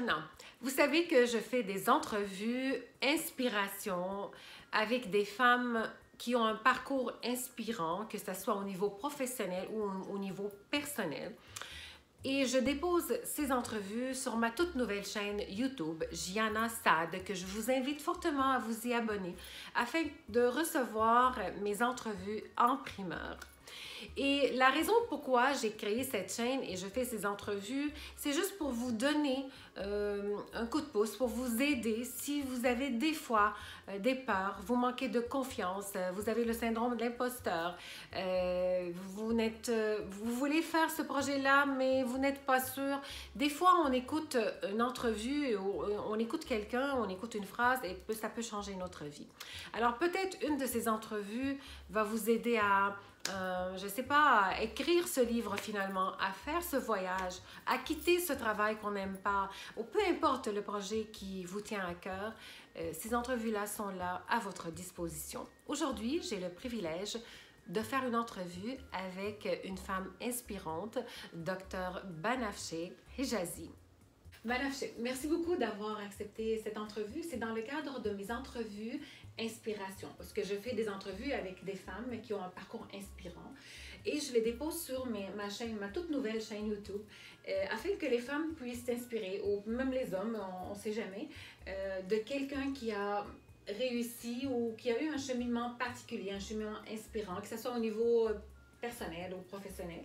Gianna. Vous savez que je fais des entrevues inspiration avec des femmes qui ont un parcours inspirant, que ce soit au niveau professionnel ou au niveau personnel. Et je dépose ces entrevues sur ma toute nouvelle chaîne YouTube, Gianna Sad, que je vous invite fortement à vous y abonner afin de recevoir mes entrevues en primeur. Et la raison pourquoi j'ai créé cette chaîne et je fais ces entrevues, c'est juste pour vous donner un coup de pouce, pour vous aider si vous avez des fois des peurs, vous manquez de confiance, vous avez le syndrome de l'imposteur, vous voulez faire ce projet-là, mais vous n'êtes pas sûr. Des fois, on écoute une entrevue, on écoute quelqu'un, on écoute une phrase et ça peut changer notre vie. Alors peut-être une de ces entrevues va vous aider à je ne sais pas, à écrire ce livre finalement, à faire ce voyage, à quitter ce travail qu'on n'aime pas, ou peu importe le projet qui vous tient à cœur, ces entrevues-là sont là à votre disposition. Aujourd'hui, j'ai le privilège de faire une entrevue avec une femme inspirante, Dr. Banafsheh Hijazi. Banafsheh, merci beaucoup d'avoir accepté cette entrevue. C'est dans le cadre de mes entrevues inspiration, parce que je fais des entrevues avec des femmes qui ont un parcours inspirant et je les dépose sur ma toute nouvelle chaîne YouTube afin que les femmes puissent s'inspirer, ou même les hommes, on ne sait jamais, de quelqu'un qui a réussi ou qui a eu un cheminement particulier, un cheminement inspirant, que ce soit au niveau personnel ou professionnel.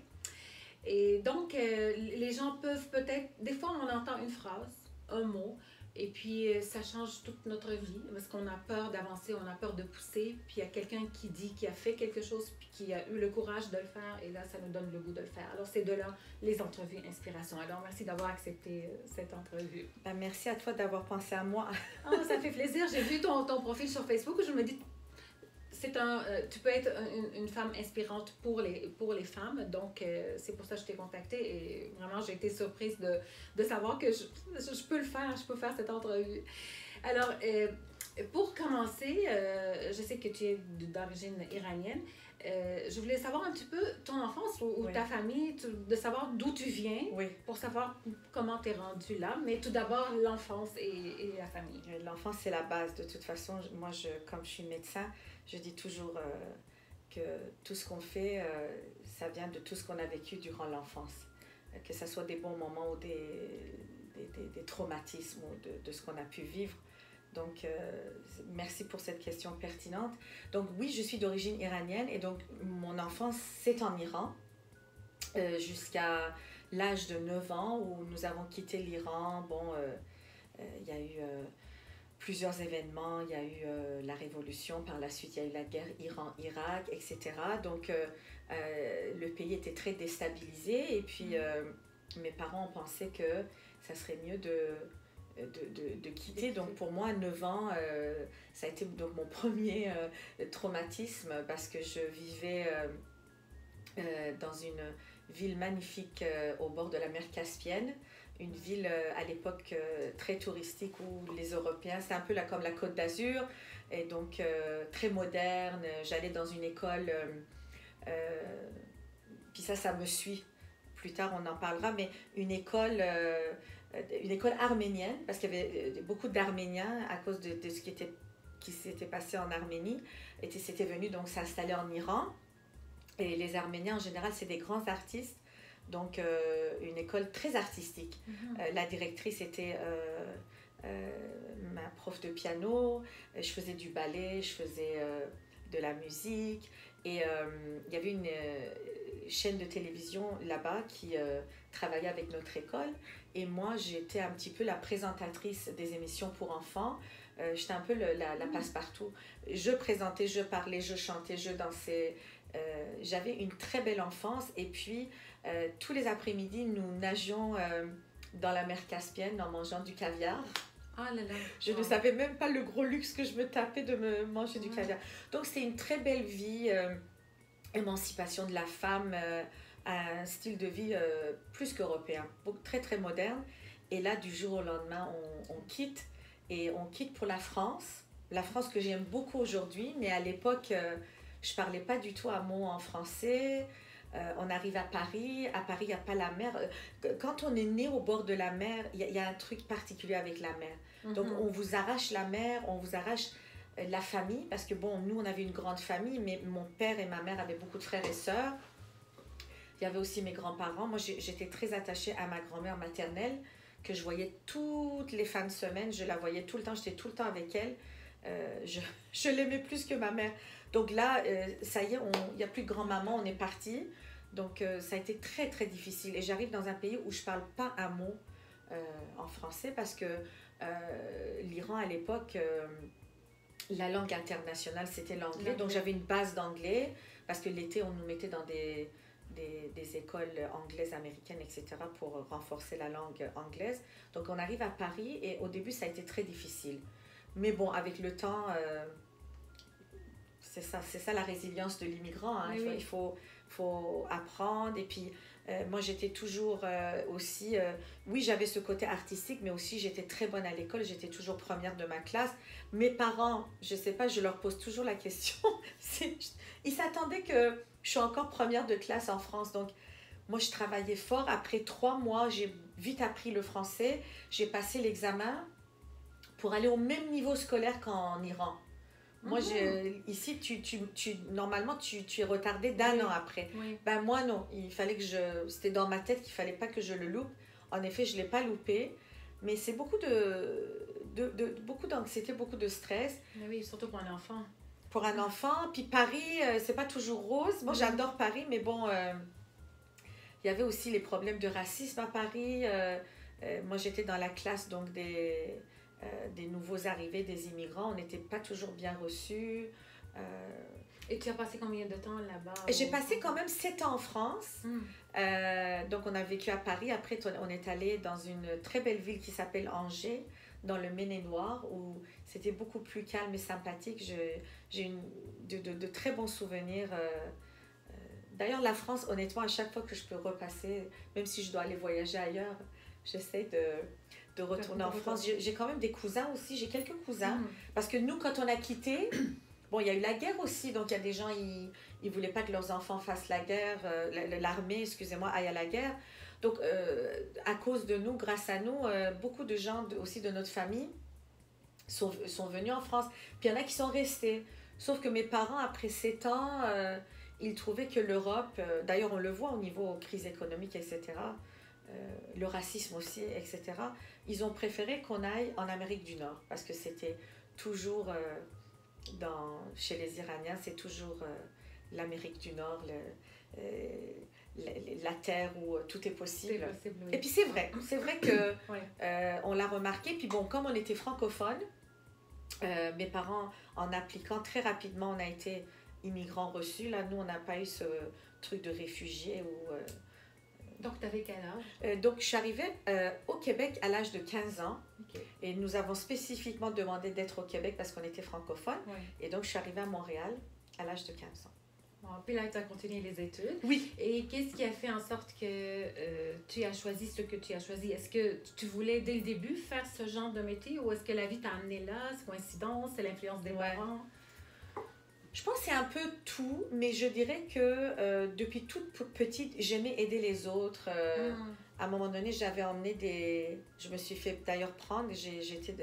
Et donc, les gens peuvent peut-être, des fois on entend une phrase, un mot, et puis ça change toute notre vie parce qu'on a peur d'avancer, on a peur de pousser, puis il y a quelqu'un qui dit, qui a fait quelque chose, puis qui a eu le courage de le faire, et là ça nous donne le goût de le faire. Alors c'est de là les entrevues inspiration. Alors merci d'avoir accepté cette entrevue. Ben, merci à toi d'avoir pensé à moi. Oh, ça fait plaisir, j'ai vu ton profil sur Facebook, je me dis... tu peux être une femme inspirante pour les femmes, donc c'est pour ça que je t'ai contactée et vraiment j'ai été surprise de savoir que je peux le faire, je peux faire cette entrevue. Alors, pour commencer, je sais que tu es d'origine iranienne, je voulais savoir un petit peu ton enfance ou Oui. ta famille, de savoir d'où tu viens, Oui. pour savoir comment tu es rendue là, mais tout d'abord l'enfance et la famille. L'enfance, c'est la base. De toute façon, moi, comme je suis médecin, je dis toujours que tout ce qu'on fait, ça vient de tout ce qu'on a vécu durant l'enfance. Que ce soit des bons moments ou des traumatismes ou de ce qu'on a pu vivre. Donc, merci pour cette question pertinente. Donc, oui, je suis d'origine iranienne et donc mon enfance, c'est en Iran jusqu'à l'âge de 9 ans où nous avons quitté l'Iran. Bon, il y a eu plusieurs événements, il y a eu la révolution, par la suite il y a eu la guerre Iran-Irak, etc. Donc, le pays était très déstabilisé et puis mes parents ont pensé que ça serait mieux de quitter. Donc pour moi, 9 ans, ça a été donc mon premier traumatisme parce que je vivais dans une ville magnifique au bord de la mer Caspienne, une ville à l'époque très touristique où les Européens, c'est un peu comme la Côte d'Azur, et donc très moderne. J'allais dans une école, puis ça me suit. Plus tard, on en parlera, mais une école arménienne, parce qu'il y avait beaucoup d'Arméniens à cause de ce qui s'était passé en Arménie, et c'était venu donc s'installer en Iran. Et les Arméniens, en général, c'est des grands artistes, donc une école très artistique. La directrice était ma prof de piano, je faisais du ballet, je faisais de la musique, et il y avait une chaîne de télévision là-bas qui travaillait avec notre école, et moi j'étais un petit peu la présentatrice des émissions pour enfants. J'étais un peu la passe-partout. Je présentais, je parlais, je chantais, je dansais. J'avais une très belle enfance, et puis tous les après-midi nous nagions dans la mer Caspienne en mangeant du caviar. Ah là là. Je ne savais même pas le gros luxe que je me tapais de me manger du caviar. Donc c'était une très belle vie, émancipation de la femme, un style de vie plus qu'européen, très très moderne. Et là, du jour au lendemain, on quitte, et on quitte pour la France que j'aime beaucoup aujourd'hui, mais à l'époque, je parlais pas du tout un mot en français. On arrive à Paris. À Paris, il n'y a pas la mer. Quand on est né au bord de la mer, il y a un truc particulier avec la mer. Donc, on vous arrache la mer, on vous arrache la famille. Parce que, bon, nous, on avait une grande famille, mais mon père et ma mère avaient beaucoup de frères et sœurs. Il y avait aussi mes grands-parents. Moi, j'étais très attachée à ma grand-mère maternelle, que je voyais toutes les fins de semaine. Je la voyais tout le temps, j'étais tout le temps avec elle. Je l'aimais plus que ma mère. Donc là, ça y est, il n'y a plus de grand-maman, on est parti. Donc ça a été très, très difficile. Et j'arrive dans un pays où je ne parle pas un mot en français parce que l'Iran, à l'époque, la langue internationale, c'était l'anglais. Donc j'avais une base d'anglais parce que l'été, on nous mettait dans des écoles anglaises, américaines, etc. pour renforcer la langue anglaise. Donc on arrive à Paris et au début, ça a été très difficile. Mais bon, avec le temps, c'est ça la résilience de l'immigrant. Hein. Oui, il faut apprendre. Et puis, moi, j'étais toujours aussi... oui, j'avais ce côté artistique, mais aussi, j'étais très bonne à l'école. J'étais toujours première de ma classe. Mes parents, je ne sais pas, je leur pose toujours la question. Ils s'attendaient que je sois encore première de classe en France. Donc, moi, je travaillais fort. Après 3 mois, j'ai vite appris le français. J'ai passé l'examen pour aller au même niveau scolaire qu'en Iran. Moi, ici, normalement, tu es retardé d'1 an après. Oui. Ben, moi, non. Il fallait que c'était dans ma tête qu'il ne fallait pas que je le loupe. En effet, je ne l'ai pas loupé. Mais c'est beaucoup beaucoup d'anxiété, beaucoup de stress. Mais oui, surtout pour un enfant. Pour un enfant. Puis Paris, c'est pas toujours rose. Moi, j'adore Paris, mais bon, il y avait aussi les problèmes de racisme à Paris. Moi, j'étais dans la classe donc des nouveaux arrivés, des immigrants. On n'était pas toujours bien reçus. Et tu as passé combien de temps là-bas? J'ai passé quand même 7 ans en France. Donc, on a vécu à Paris. Après, on est allé dans une très belle ville qui s'appelle Angers, dans le Maine-et-Loire, où c'était beaucoup plus calme et sympathique. J'ai de très bons souvenirs. D'ailleurs, la France, honnêtement, à chaque fois que je peux repasser, même si je dois aller voyager ailleurs, j'essaie de retourner en France. J'ai quand même des cousins aussi, j'ai quelques cousins. Parce que nous, quand on a quitté, bon, il y a eu la guerre aussi, donc il y a des gens, ils ne voulaient pas que leurs enfants fassent la guerre, l'armée, excusez-moi, aille à la guerre. Donc, à cause de nous, grâce à nous, beaucoup de gens aussi de notre famille sont venus en France. Puis il y en a qui sont restés. Sauf que mes parents, après 7 ans, ils trouvaient que l'Europe, d'ailleurs on le voit au niveau crise économique, etc., le racisme aussi, etc., ils ont préféré qu'on aille en Amérique du Nord parce que c'était toujours, chez les Iraniens, c'est toujours l'Amérique du Nord, la terre où tout est possible. Oui. Et puis c'est vrai que on l'a remarqué. Puis bon, comme on était francophone, mes parents, en appliquant très rapidement, on a été immigrants reçus. Là, nous, on n'a pas eu ce truc de réfugiés ou... Donc, tu avais quel âge? Donc, je suis arrivée au Québec à l'âge de 15 ans. Okay. Et nous avons spécifiquement demandé d'être au Québec parce qu'on était francophone. Et donc, je suis arrivée à Montréal à l'âge de 15 ans. Bon, puis là, tu as continué les études. Oui. Et qu'est-ce qui a fait en sorte que tu as choisi ce que tu as choisi? Est-ce que tu voulais dès le début faire ce genre de métier ou est-ce que la vie t'a amené là? C'est coïncidence? C'est l'influence des parents? Je pense que c'est un peu tout, mais je dirais que depuis toute petite, j'aimais aider les autres. À un moment donné, j'avais emmené je me suis fait d'ailleurs prendre, j'étais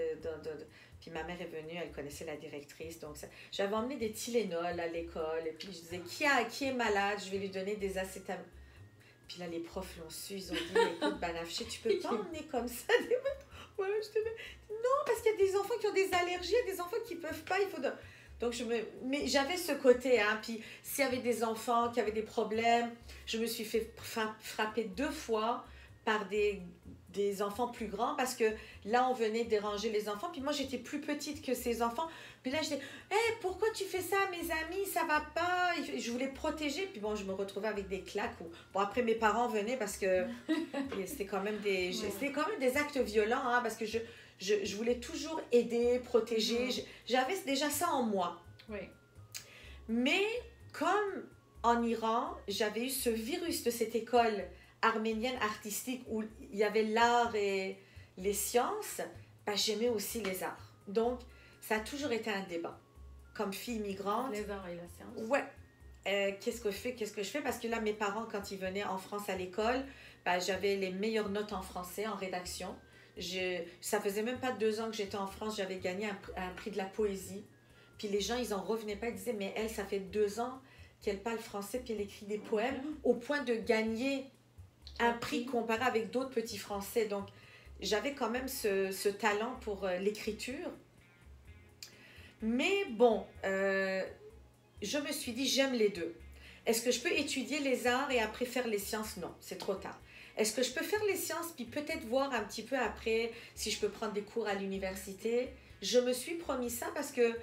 puis ma mère est venue, elle connaissait la directrice, donc j'avais emmené des Tylenol à l'école, et puis je disais, qui est malade, je vais lui donner des acétamol. Puis là, les profs l'ont su, ils ont dit, écoute, Banafché, tu peux pas emmener comme ça des... Voilà, non, parce qu'il y a des enfants qui ont des allergies, il y a des enfants qui peuvent pas, il faut... Donc, mais j'avais ce côté, hein. Puis s'il y avait des enfants qui avaient des problèmes, je me suis fait frapper 2 fois par des enfants plus grands parce que là, on venait déranger les enfants. Puis moi, j'étais plus petite que ces enfants. Puis là, je disais, hey, pourquoi tu fais ça, mes amis, ça va pas. Je voulais protéger. Puis bon, je me retrouvais avec des claques. Bon, après, mes parents venaient parce que c'était quand même des actes violents, hein, parce que je voulais toujours aider, protéger. J'avais déjà ça en moi. Oui. Mais comme en Iran, j'avais eu ce virus de cette école arménienne artistique où il y avait l'art et les sciences, ben, j'aimais aussi les arts. Donc, ça a toujours été un débat. Comme fille migrante... Les arts et la science. Ouais. qu'est-ce que je fais? Parce que là, mes parents, quand ils venaient en France à l'école, ben, j'avais les meilleures notes en français, en rédaction. Ça faisait même pas 2 ans que j'étais en France, j'avais gagné un prix de la poésie. Puis les gens, ils en revenaient pas, ils disaient, mais elle, ça fait 2 ans qu'elle parle français, puis elle écrit des poèmes, au point de gagner un prix comparé avec d'autres petits Français. Donc, j'avais quand même ce talent pour l'écriture. Mais bon, je me suis dit, j'aime les deux. Est-ce que je peux étudier les arts et après faire les sciences? Non, c'est trop tard. Est-ce que je peux faire les sciences puis peut-être voir un petit peu après si je peux prendre des cours à l'université? Je me suis promis ça parce que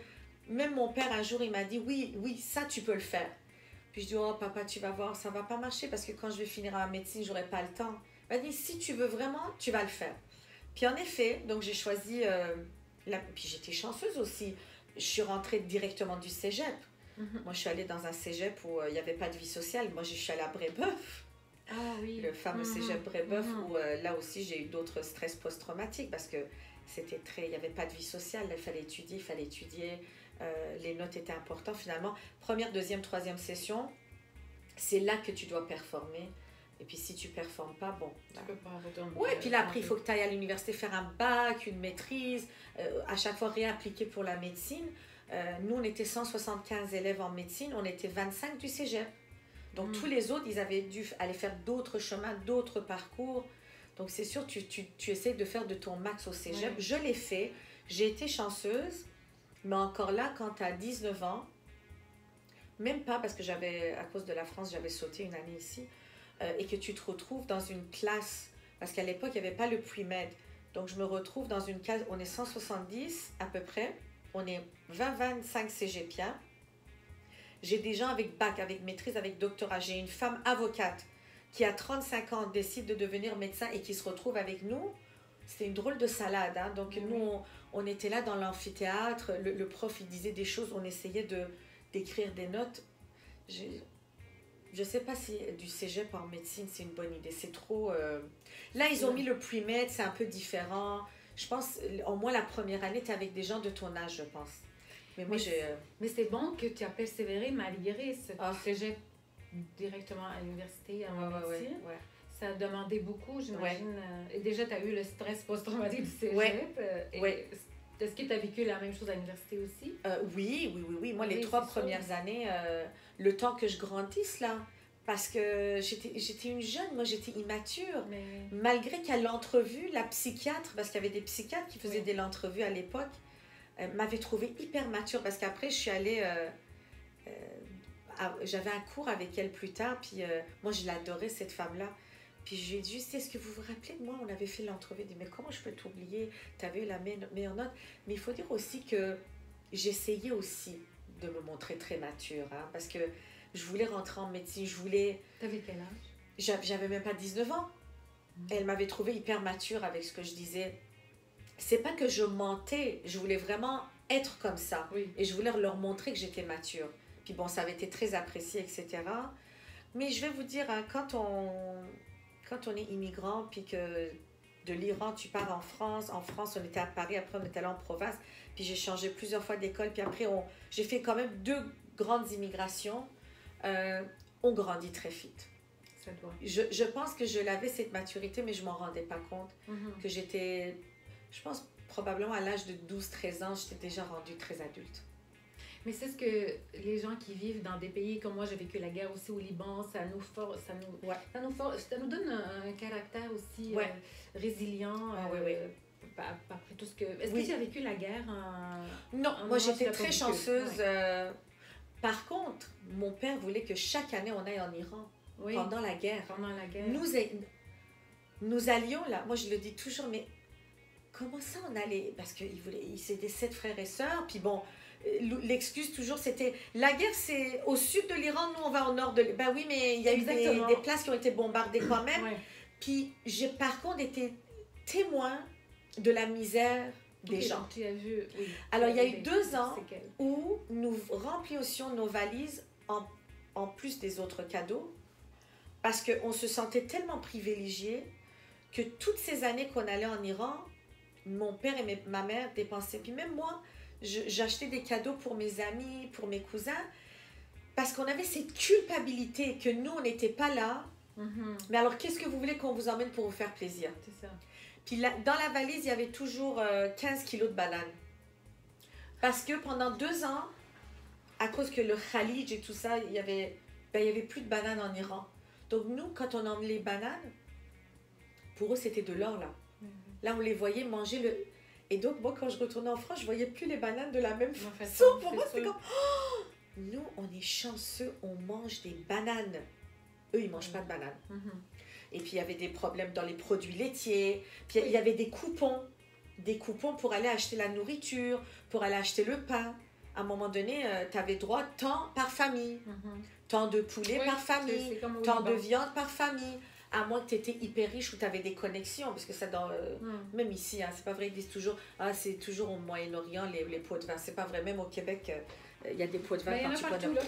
même mon père un jour il m'a dit oui, oui, ça tu peux le faire. Puis je dis oh papa tu vas voir ça va pas marcher parce que quand je vais finir en médecine j'aurai pas le temps. Il m'a dit si tu veux vraiment tu vas le faire. Puis en effet donc j'ai choisi puis j'étais chanceuse aussi. Je suis rentrée directement du cégep. Moi, je suis allée dans un cégep où il n'y avait pas de vie sociale. Moi, je suis allée à Brébeuf. Ah oui. Le fameux cégep Brébeuf où là aussi, j'ai eu d'autres stress post-traumatiques parce que il n'y avait pas de vie sociale. Là, il fallait étudier. Les notes étaient importantes. Finalement, première, deuxième, troisième session, c'est là que tu dois performer. Et puis, si tu ne performes pas, bon. Tu peux pas retourner. Ouais, puis là, après, il faut que tu ailles à l'université faire un bac, une maîtrise, à chaque fois réappliquer pour la médecine. Nous, on était 175 élèves en médecine, on était 25 du cégep. Donc, tous les autres, ils avaient dû aller faire d'autres chemins, d'autres parcours. Donc, c'est sûr, tu essaies de faire de ton max au cégep. Je l'ai fait, j'ai été chanceuse, mais encore là, quand tu as 19 ans, même pas parce que à cause de la France, j'avais sauté une année ici, et que tu te retrouves dans une classe, parce qu'à l'époque, il n'y avait pas le pre-med. Donc, je me retrouve dans une classe, on est 170 à peu près. On est 20-25 cégepiens. J'ai des gens avec bac, avec maîtrise, avec doctorat. J'ai une femme avocate qui a 35 ans, décide de devenir médecin et qui se retrouve avec nous. C'était une drôle de salade. Hein? Donc nous, on était là dans l'amphithéâtre. Le prof, il disait des choses. On essayait d'écrire des notes. Je ne sais pas si du cégep en médecine, c'est une bonne idée. C'est trop... Là, ils ont mis le pre-med, c'est un peu différent. Je pense, au moins la première année, tu es avec des gens de ton âge, je pense. Mais moi, mais c'est bon que tu as persévéré malgré ce cégep directement à l'université en médecine. Ouais. Ça a demandé beaucoup, j'imagine. Et déjà, tu as eu le stress post-traumatique du cégep. Est-ce que tu as vécu la même chose à l'université aussi? Oui. Moi, les 3 premières années, le temps que je grandisse, là, parce que j'étais une jeune, moi j'étais immature. Malgré qu'à l'entrevue, la psychiatre, parce qu'il y avait des psychiatres qui faisaient des entrevues à l'époque, m'avait trouvée hyper mature. Parce qu'après, je suis allée... j'avais un cours avec elle plus tard, puis moi je l'adorais cette femme-là. Puis je lui ai dit, est-ce que vous vous rappelez de moi? On avait fait l'entrevue, mais comment je peux t'oublier? Tu avais eu la meilleure note. Mais il faut dire aussi que j'essayais aussi de me montrer très mature, hein, parce que je voulais rentrer en médecine, T'avais quel âge? J'avais même pas 19 ans. Elle m'avait trouvée hyper mature avec ce que je disais. C'est pas que je mentais, je voulais vraiment être comme ça. Et je voulais leur montrer que j'étais mature. Puis bon, ça avait été très apprécié, etc. Mais je vais vous dire, hein, quand on est immigrant, puis que de l'Iran, tu pars en France, on était à Paris, après on était allé en province, puis j'ai changé plusieurs fois d'école, puis après j'ai fait quand même 2 grandes immigrations. On grandit très vite. Ça doit. Je pense que je l'avais cette maturité, mais je m'en rendais pas compte. Que j'étais, je pense probablement à l'âge de 12-13 ans, j'étais déjà rendue très adulte. Mais c'est ce que les gens qui vivent dans des pays comme moi, j'ai vécu la guerre aussi au Liban, ça nous donne un caractère aussi résilient. Après tout ce que... Est-ce que tu as vécu la guerre Non, moi j'étais très chanceuse. Par contre, mon père voulait que chaque année on aille en Iran pendant la guerre. Nous allions là. Moi je le dis toujours, mais comment ça on allait? Parce qu'ils c'était 7 frères et sœurs. Puis bon, l'excuse toujours c'était la guerre c'est au sud de l'Iran, nous on va au nord de l'Iran. Ben oui, mais il y a eu des places qui ont été bombardées quand même. Puis j'ai par contre été témoin de la misère des gens. Tu as vu, alors il y a eu 2 ans où nous remplions nos valises en plus des autres cadeaux parce qu'on se sentait tellement privilégiés que toutes ces années qu'on allait en Iran, mon père et ma mère dépensaient. Puis même moi, j'achetais des cadeaux pour mes amis, pour mes cousins parce qu'on avait cette culpabilité que nous, on n'était pas là. Mais alors, qu'est-ce que vous voulez qu'on vous emmène pour vous faire plaisir? C'est ça. Puis là, dans la valise, il y avait toujours 15 kilos de bananes. Parce que pendant 2 ans, à cause que le Khalid et tout ça, il y avait plus de bananes en Iran. Donc nous, quand on emmenait les bananes, pour eux, c'était de l'or, là. Là, on les voyait manger le... Et donc, moi, quand je retournais en France, je voyais plus les bananes de la même façon. Pour moi, c'est comme... Oh, nous, on est chanceux, on mange des bananes. Eux, ils ne mangent pas de bananes. Et puis, il y avait des problèmes dans les produits laitiers. Puis, il y avait des coupons. Des coupons pour aller acheter la nourriture, pour aller acheter le pain. À un moment donné, tu avais droit tant par famille. Tant de poulet par famille. Tant de viande par famille. À moins que tu étais hyper riche ou tu avais des connexions. Parce que ça, même ici, hein, c'est pas vrai, ils disent toujours, c'est toujours au Moyen-Orient, les pots de vin. C'est pas vrai. Même au Québec, il y a des pots de vin. Il y en a partout, là.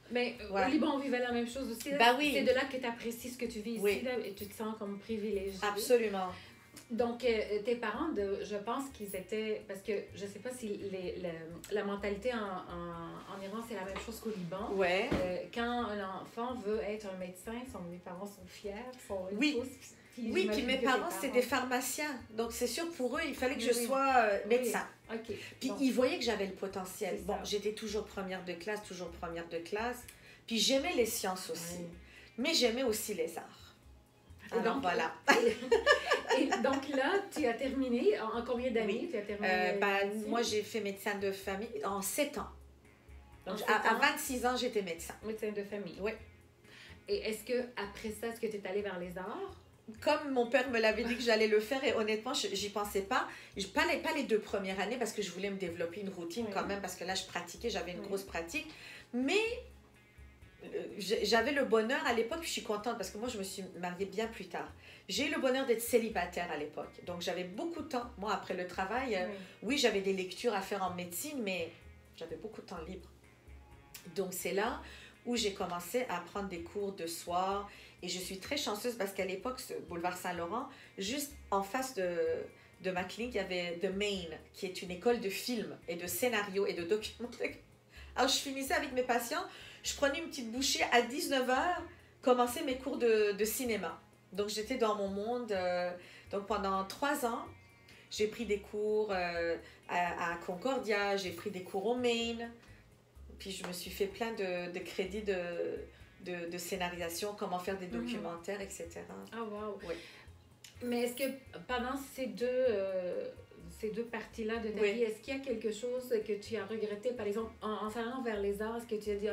Mais voilà. Au Liban, on vivait la même chose aussi. Oui. C'est de là que tu apprécies ce que tu vis ici là, et tu te sens comme privilégié. Absolument. Donc, tes parents, je pense qu'ils étaient... Parce que je ne sais pas si la mentalité en Iran, c'est la même chose qu'au Liban. Ouais. Quand un enfant veut être un médecin, mes parents sont fiers, font une pousse. Oui, puis mes parents, c'était des pharmaciens. Donc, c'est sûr, pour eux, il fallait que je sois médecin. OK. Puis, ils voyaient que j'avais le potentiel. Bon, j'étais toujours première de classe. Puis, j'aimais les sciences aussi. Mais j'aimais aussi les arts. Alors, donc, voilà. Et donc là, tu as terminé, en combien d'années tu as terminé moi, j'ai fait médecin de famille en 7 ans. Donc, à 26 ans, j'étais médecin. Médecin de famille. Oui. Et est-ce qu'après ça, est-ce que tu es allée vers les arts? Comme mon père me l'avait dit que j'allais le faire, et honnêtement, j'y pensais pas. Pas les 2 premières années, parce que je voulais me développer une routine quand même, parce que là, je pratiquais, j'avais une grosse pratique. Mais j'avais le bonheur à l'époque, je suis contente, parce que moi, je me suis mariée bien plus tard. J'ai eu le bonheur d'être célibataire à l'époque. Donc, j'avais beaucoup de temps. Moi, après le travail, oui, j'avais des lectures à faire en médecine, mais j'avais beaucoup de temps libre. Donc, c'est là où j'ai commencé à prendre des cours de soir. Et je suis très chanceuse parce qu'à l'époque, ce boulevard Saint-Laurent, juste en face de ma clinique, il y avait The Main, qui est une école de film et de scénario et de documentaire. Alors, je finissais avec mes patients, je prenais une petite bouchée à 19h, commençais mes cours de cinéma. Donc, j'étais dans mon monde. Donc, pendant 3 ans, j'ai pris des cours à Concordia, j'ai pris des cours au Maine. Puis, je me suis fait plein de crédits de scénarisation, comment faire des documentaires, etc. Ah, wow! Oui. Mais est-ce que pendant ces deux parties-là de ta vie, est-ce qu'il y a quelque chose que tu as regretté, par exemple, en allant vers les arts, est-ce que tu as dit,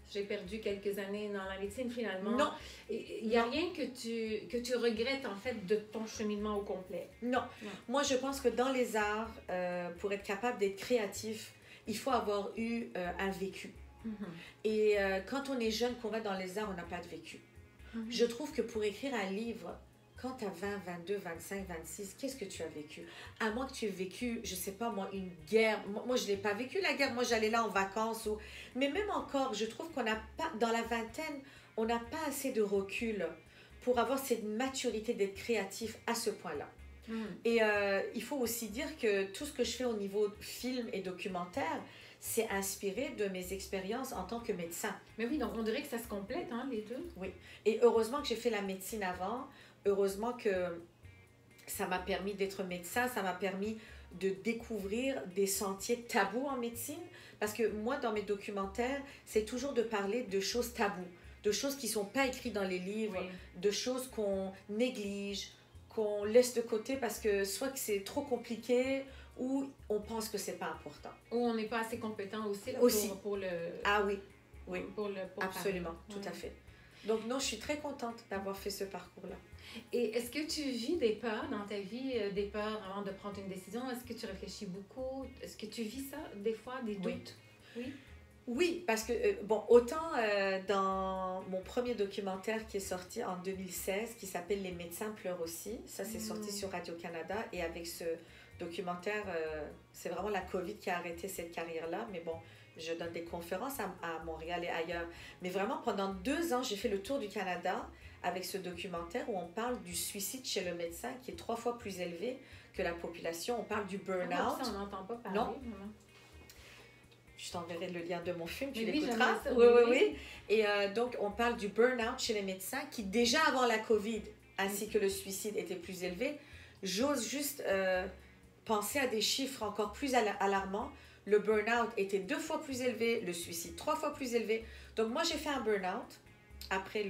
j'ai perdu quelques années dans la médecine finalement? Non. Il n'y a rien que tu regrettes en fait de ton cheminement au complet? Non. Moi, je pense que dans les arts, pour être capable d'être créatif, il faut avoir eu un vécu. Et quand on est jeune, qu'on va dans les arts, on n'a pas de vécu. Je trouve que pour écrire un livre, quand tu as 20, 22, 25, 26, qu'est-ce que tu as vécu? À moins que tu aies vécu, je sais pas moi, une guerre. Moi, je n'ai pas vécu la guerre. Moi, j'allais là en vacances. Mais même encore, je trouve qu'on n'a pas, dans la vingtaine, on n'a pas assez de recul pour avoir cette maturité d'être créatif à ce point-là. Et il faut aussi dire que tout ce que je fais au niveau film et documentaire, c'est inspiré de mes expériences en tant que médecin. Mais oui, donc on dirait que ça se complète, hein, les deux. Oui, et heureusement que j'ai fait la médecine avant, heureusement que ça m'a permis d'être médecin, ça m'a permis de découvrir des sentiers tabous en médecine, parce que moi, dans mes documentaires, c'est toujours de parler de choses tabous, de choses qui ne sont pas écrites dans les livres, de choses qu'on néglige, qu'on laisse de côté parce que soit que c'est trop compliqué, ou on pense que c'est pas important. Ou on n'est pas assez compétent aussi, là, pour le... Ah oui, oui, pour absolument, tout à fait. Donc non, je suis très contente d'avoir fait ce parcours-là. Et est-ce que tu vis des peurs dans ta vie, des peurs avant de prendre une décision? Est-ce que tu réfléchis beaucoup? Est-ce que tu vis ça, des fois, des doutes? Oui, parce que, bon, autant dans mon premier documentaire qui est sorti en 2016, qui s'appelle « Les médecins pleurent aussi », ça c'est sorti sur Radio-Canada, et avec ce documentaire, c'est vraiment la COVID qui a arrêté cette carrière-là, mais bon, je donne des conférences à Montréal et ailleurs. Mais vraiment, pendant 2 ans, j'ai fait le tour du Canada avec ce documentaire où on parle du suicide chez le médecin qui est 3 fois plus élevé que la population. On parle du burn-out. Ça, on n'entend pas parler. Non. Je t'enverrai le lien de mon film, tu Oui, l'écouteras. j'aimerais ça, Oui, oui, oui. oui. Et donc, on parle du burn-out chez les médecins qui, déjà avant la COVID, ainsi que le suicide, était plus élevé. J'ose juste penser à des chiffres encore plus alarmants. Le burn-out était 2 fois plus élevé, le suicide 3 fois plus élevé. Donc, moi, j'ai fait un burn-out après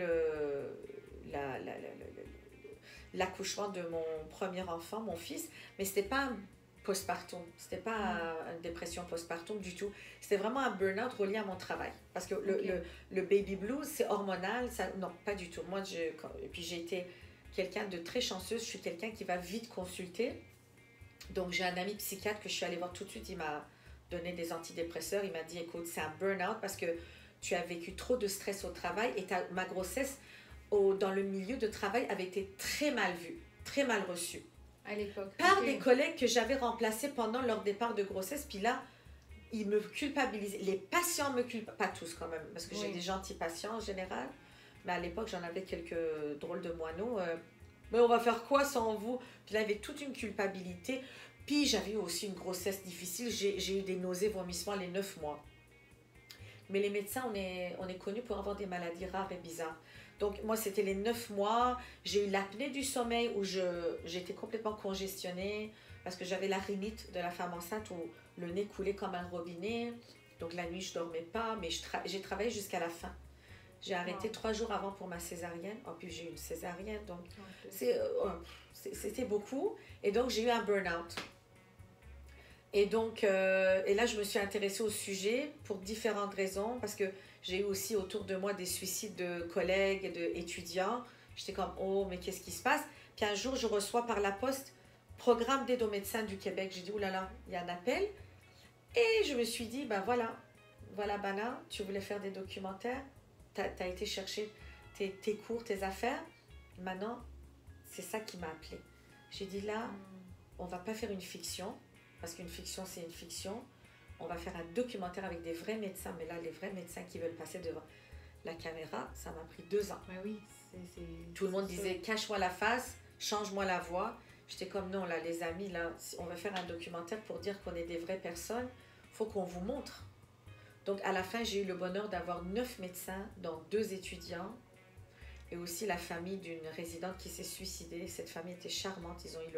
l'accouchement de mon premier enfant, mon fils, mais ce n'était pas un postpartum, ce n'était pas une dépression postpartum du tout. C'était vraiment un burn-out relié à mon travail. Parce que le baby blues, c'est hormonal, ça, non, pas du tout. Moi, et puis j'ai été quelqu'un de très chanceuse, je suis quelqu'un qui va vite consulter. Donc j'ai un ami psychiatre que je suis allée voir tout de suite, il m'a donné des antidépresseurs, il m'a dit, écoute, c'est un burn-out parce que tu as vécu trop de stress au travail et ma grossesse dans le milieu de travail avait été très mal vue, très mal reçue. À l'époque. Par des collègues que j'avais remplacés pendant leur départ de grossesse, puis là, ils me culpabilisaient. Les patients me culpabilisaient, pas tous quand même, parce que j'ai des gentils patients en général, mais à l'époque, j'en avais quelques drôles de moineaux. Mais on va faire quoi sans vous? Puis là, il y avait toute une culpabilité. Puis j'avais eu aussi une grossesse difficile. J'ai eu des nausées, vomissements les 9 mois. Mais les médecins, on est connus pour avoir des maladies rares et bizarres. Donc moi, c'était les 9 mois. J'ai eu l'apnée du sommeil où j'étais complètement congestionnée parce que j'avais la rhinite de la femme enceinte où le nez coulait comme un robinet. Donc la nuit, je ne dormais pas, mais j'ai travaillé jusqu'à la fin. J'ai arrêté 3 jours avant pour ma césarienne. En plus, j'ai eu une césarienne, donc c'était beaucoup. Et donc, j'ai eu un burn-out. Et donc, et là, je me suis intéressée au sujet pour différentes raisons, parce que j'ai eu aussi autour de moi des suicides de collègues et d'étudiants. J'étais comme, oh, mais qu'est-ce qui se passe? Puis un jour, je reçois par la poste Programme d'aide aux médecins du Québec. J'ai dit, oh là là, il y a un appel. Et je me suis dit, ben voilà, Bana, tu voulais faire des documentaires, tu as été chercher tes cours, tes affaires. Maintenant, c'est ça qui m'a appelée. J'ai dit, là, on va pas faire une fiction, parce qu'une fiction, c'est une fiction. On va faire un documentaire avec des vrais médecins, mais là, les vrais médecins qui veulent passer devant la caméra, ça m'a pris 2 ans. Ben oui, tout le monde disait, cache-moi la face, change-moi la voix. J'étais comme, non, là, les amis, là, on va faire un documentaire pour dire qu'on est des vraies personnes. Il faut qu'on vous montre. Donc, à la fin, j'ai eu le bonheur d'avoir 9 médecins, dont 2 étudiants, et aussi la famille d'une résidente qui s'est suicidée. Cette famille était charmante. Ils ont eu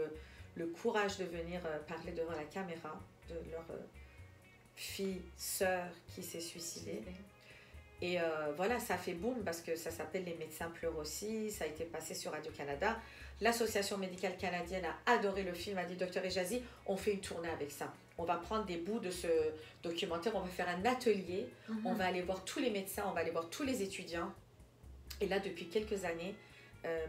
le courage de venir parler devant la caméra de leur fille, sœur qui s'est suicidée. Et voilà, ça a fait boum parce que ça s'appelle Les médecins pleurent aussi. Ça a été passé sur Radio-Canada. L'Association médicale canadienne a adoré le film, a dit, Dr Ejazi, on fait une tournée avec ça. On va prendre des bouts de ce documentaire, on va faire un atelier, on va aller voir tous les médecins, on va aller voir tous les étudiants. Et là, depuis quelques années,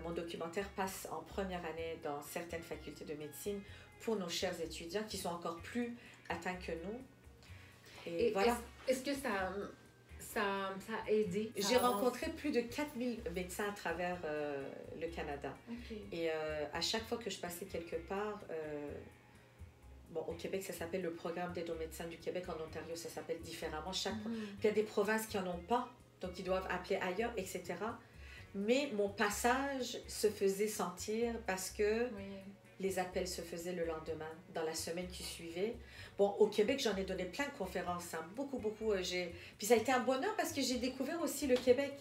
mon documentaire passe en première année dans certaines facultés de médecine pour nos chers étudiants qui sont encore plus atteints que nous. Et voilà. Est-ce que ça a aidé? J'ai rencontré plus de 4000 médecins à travers le Canada. Okay. Et à chaque fois que je passais quelque part, bon, au Québec, ça s'appelle le programme d'aide aux médecins du Québec. En Ontario, ça s'appelle différemment. Puis il y a des provinces qui n'en ont pas, donc ils doivent appeler ailleurs, etc. Mais mon passage se faisait sentir parce que les appels se faisaient le lendemain, dans la semaine qui suivait. Bon, au Québec, j'en ai donné plein de conférences, hein, beaucoup. Puis ça a été un bonheur parce que j'ai découvert aussi le Québec.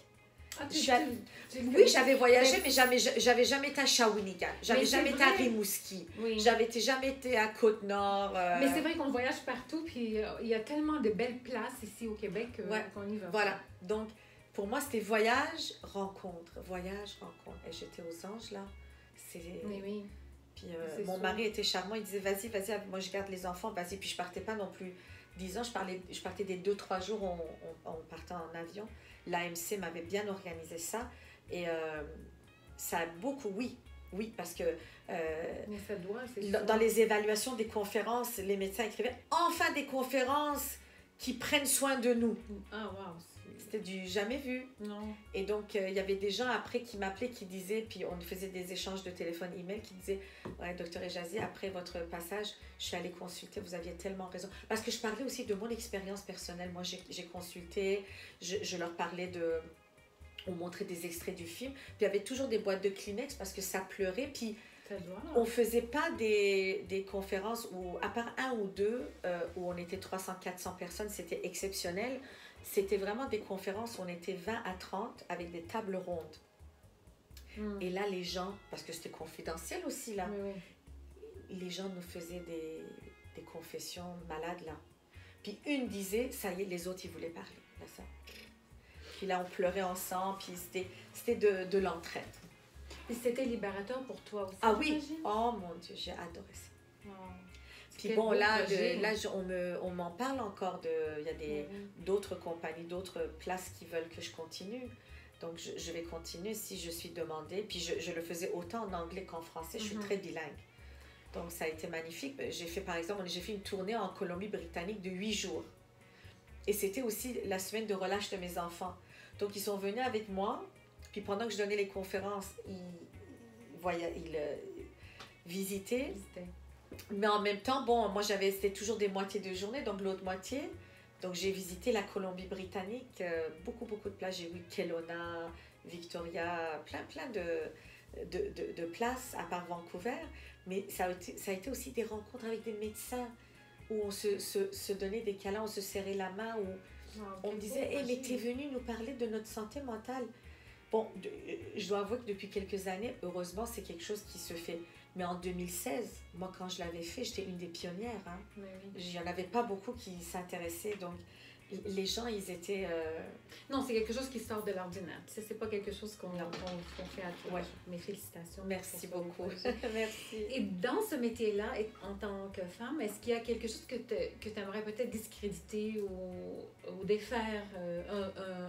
Oui, j'avais voyagé, mais j'avais jamais été à Shawinigan, j'avais jamais été à Rimouski, j'avais jamais été à Côte-Nord. Mais c'est vrai qu'on voyage partout, puis il y a tellement de belles places ici au Québec qu'on y va. Voilà, donc pour moi, c'était voyage, rencontre. Et j'étais aux Anges, là. Oui. Puis mon mari était charmant, il disait, vas-y, moi je garde les enfants, vas-y. Puis je partais pas non plus 10 ans, je partais des 2-3 jours, on partait en avion. L'AMC m'avait bien organisé ça. Et ça a beaucoup, oui, parce que mais ça doit, dans les évaluations des conférences, les médecins écrivaient, enfin des conférences qui prennent soin de nous. Ah, wow. C'était du jamais vu. Non. Et donc, il y avait des gens après qui m'appelaient, qui disaient, puis on faisait des échanges de téléphone, email, qui disaient, ouais, Dr Ejazi, après votre passage, je suis allée consulter, vous aviez tellement raison. Parce que je parlais aussi de mon expérience personnelle. Moi, j'ai consulté, je leur parlais on montrait des extraits du film, puis il y avait toujours des boîtes de Kleenex parce que ça pleurait, puis On ne faisait pas des conférences où, à part un ou deux, où on était 300-400 personnes, c'était exceptionnel. C'était vraiment des conférences où on était 20 à 30 avec des tables rondes. Et là, les gens, parce que c'était confidentiel aussi, là, les gens nous faisaient des confessions malades, là. Puis une disait, ça y est, les autres, ils voulaient parler. Là, ça. Puis là, on pleurait ensemble, puis c'était de l'entraide. Et c'était libérateur pour toi aussi? Ah oui, oh mon Dieu, j'ai adoré ça. Oh. Puis bon, là on m'en parle encore, il y a d'autres compagnies, d'autres places qui veulent que je continue. Donc, je vais continuer si je suis demandée. Puis je le faisais autant en anglais qu'en français, je suis très bilingue. Donc, ça a été magnifique. J'ai fait, par exemple, une tournée en Colombie-Britannique de 8 jours. Et c'était aussi la semaine de relâche de mes enfants. Donc, ils sont venus avec moi. Puis pendant que je donnais les conférences, ils visitaient. Mais en même temps, bon, moi, c'était toujours des moitiés de journée, donc l'autre moitié. Donc, j'ai visité la Colombie-Britannique, beaucoup de places. J'ai vu Kelowna, Victoria, plein de places, à part Vancouver. Mais ça a été aussi des rencontres avec des médecins où on se donnait des câlins, on se serrait la main, où on me disait « Hey, mais t'es venu nous parler de notre santé mentale ». Bon, je dois avouer que depuis quelques années, heureusement, c'est quelque chose qui se fait. Mais en 2016, moi, quand je l'avais fait, j'étais une des pionnières. Hein. Il n'y en avait pas beaucoup qui s'intéressaient. Donc, les gens, ils étaient... Non, c'est quelque chose qui sort de l'ordinaire. C'est pas quelque chose qu'on fait à tous. Mes félicitations. Merci beaucoup. Merci. Et dans ce métier-là, en tant que femme, est-ce qu'il y a quelque chose que tu aimerais peut-être discréditer ou défaire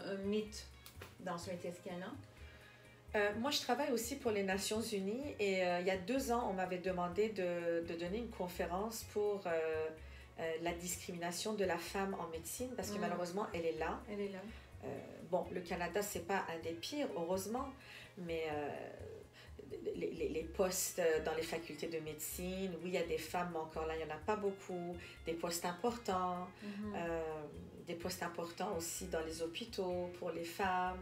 un mythe dans ce métier? Est-ce qu'il y en a? Moi, je travaille aussi pour les Nations Unies et il y a 2 ans, on m'avait demandé de donner une conférence pour la discrimination de la femme en médecine parce que malheureusement, elle est là. Elle est là. Bon, le Canada, c'est pas un des pires, heureusement, mais les postes dans les facultés de médecine, oui, il y a des femmes, mais encore là, il n'y en a pas beaucoup. Des postes importants, des postes importants aussi dans les hôpitaux pour les femmes.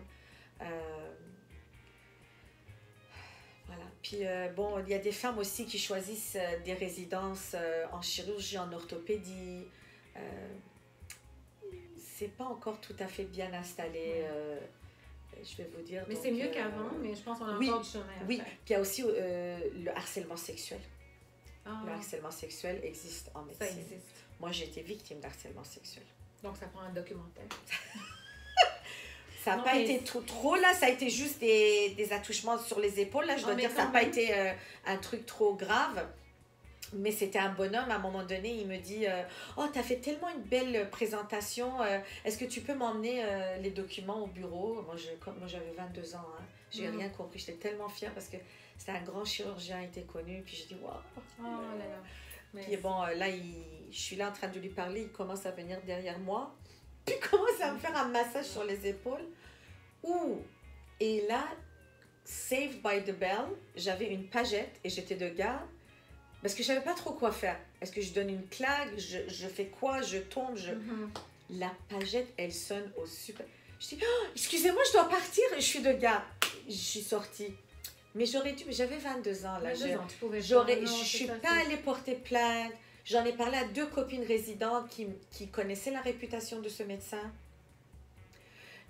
Voilà. Puis bon, il y a des femmes aussi qui choisissent des résidences en chirurgie, en orthopédie. C'est pas encore tout à fait bien installé, je vais vous dire. Mais c'est mieux qu'avant, mais je pense qu'on a encore du chemin à faire. Oui, puis il y a aussi le harcèlement sexuel. Le harcèlement sexuel existe en médecine. Ça existe. Moi, j'ai été victime d'harcèlement sexuel. Donc, ça prend un documentaire. Ça n'a pas été trop là, ça a été juste des attouchements sur les épaules. Là, je dois dire que ça n'a pas été un truc trop grave. Mais c'était un bonhomme, à un moment donné, il me dit « Oh, tu as fait tellement une belle présentation, est-ce que tu peux m'emmener les documents au bureau ?» Moi, j'avais 22 ans, hein. J'ai rien compris. J'étais tellement fière parce que c'était un grand chirurgien, il était connu. Puis je dis « Waouh !» Oh là là. Puis bon, là, je suis là en train de lui parler, il commence à venir derrière moi. Puis il commence à me faire un massage sur les épaules. Et là, Saved by the Bell, j'avais une pagette et j'étais de garde parce que je savais pas trop quoi faire. Est-ce que je donne une claque, je fais quoi, je tombe, La pagette, elle sonne au super... Je dis, oh, excusez-moi, je dois partir, je suis de garde. Je suis sortie. Mais j'aurais dû, mais j'avais 22 ans là. Je suis pas allée porter plainte. J'en ai parlé à 2 copines résidentes qui connaissaient la réputation de ce médecin.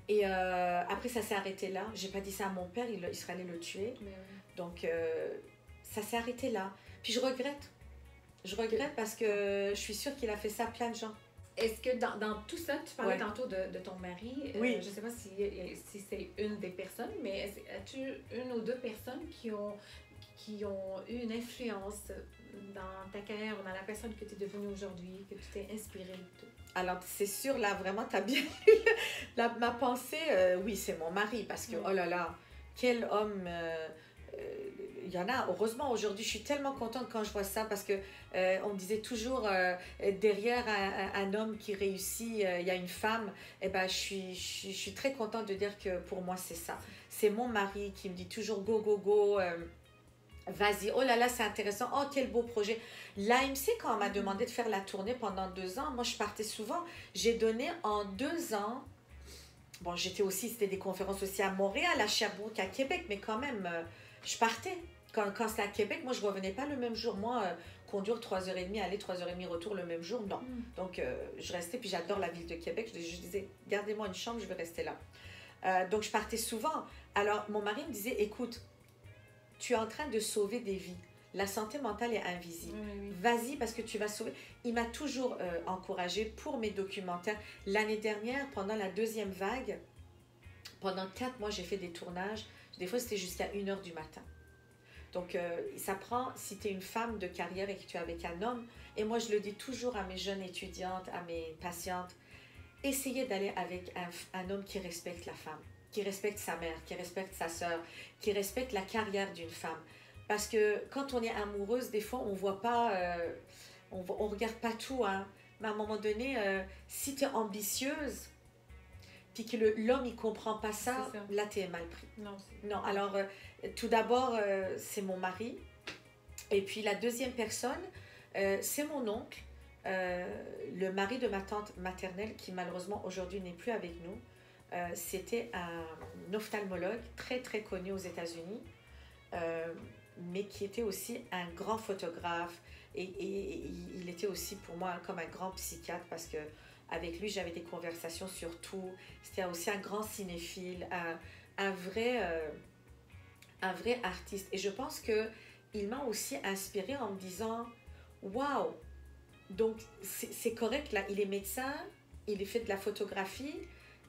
Et après, ça s'est arrêté là. J'ai pas dit ça à mon père, il serait allé le tuer. Donc, ça s'est arrêté là. Puis je regrette. Je regrette parce que je suis sûre qu'il a fait ça à plein de gens. Est-ce que dans tout ça, tu parlais tantôt de ton mari, oui. Je ne sais pas si c'est une des personnes, mais as-tu une ou 2 personnes qui ont eu une influence dans ta carrière ou dans la personne que tu es devenue aujourd'hui, que tu t'es inspirée de tout? Alors, c'est sûr, là, vraiment, tu as bien lu ma pensée. Oui, c'est mon mari, parce que, oh là là, quel homme... il y en a, heureusement, aujourd'hui, je suis tellement contente quand je vois ça, parce que on me disait toujours, derrière un homme qui réussit, il y a une femme. Eh ben, je suis très contente de dire que pour moi, c'est ça. C'est mon mari qui me dit toujours, go, go, go, vas-y, oh là là, c'est intéressant, oh quel beau projet. L'AMC, quand on m'a demandé de faire la tournée pendant 2 ans, moi je partais souvent, j'ai donné en 2 ans, c'était des conférences aussi à Montréal, à Sherbrooke, à Québec, mais quand même, je partais. Quand c'était à Québec, moi, je revenais pas le même jour. Moi, conduire 3h30, aller 3h30, retour le même jour, non. Donc, je restais, puis j'adore la ville de Québec. Je disais, gardez-moi une chambre, je vais rester là. Donc, je partais souvent. Alors, mon mari me disait, écoute, tu es en train de sauver des vies. La santé mentale est invisible. Oui. Vas-y parce que tu vas sauver. Il m'a toujours encouragée pour mes documentaires. L'année dernière, pendant la deuxième vague, pendant 4 mois, j'ai fait des tournages. Des fois, c'était jusqu'à 1h du matin. Donc, ça prend, si tu es une femme de carrière et que tu es avec un homme, et moi, je le dis toujours à mes jeunes étudiantes, à mes patientes, essayez d'aller avec un homme qui respecte la femme, qui respecte sa mère, qui respecte sa sœur, qui respecte la carrière d'une femme. Parce que quand on est amoureuse, des fois, on voit pas, on regarde pas tout, hein. Mais à un moment donné, si tu es ambitieuse, puis que l'homme, il comprend pas ça, là, tu es mal pris. Non, alors, tout d'abord, c'est mon mari. Et puis, la deuxième personne, c'est mon oncle, le mari de ma tante maternelle, qui malheureusement, aujourd'hui, n'est plus avec nous. C'était un ophtalmologue très, très connu aux États-Unis. Mais qui était aussi un grand photographe et il était aussi pour moi comme un grand psychiatre parce que avec lui j'avais des conversations sur tout. C'était aussi un grand cinéphile, un vrai artiste. Et je pense que il m'a aussi inspirée en me disant waouh, donc c'est correct là, il est médecin, il fait de la photographie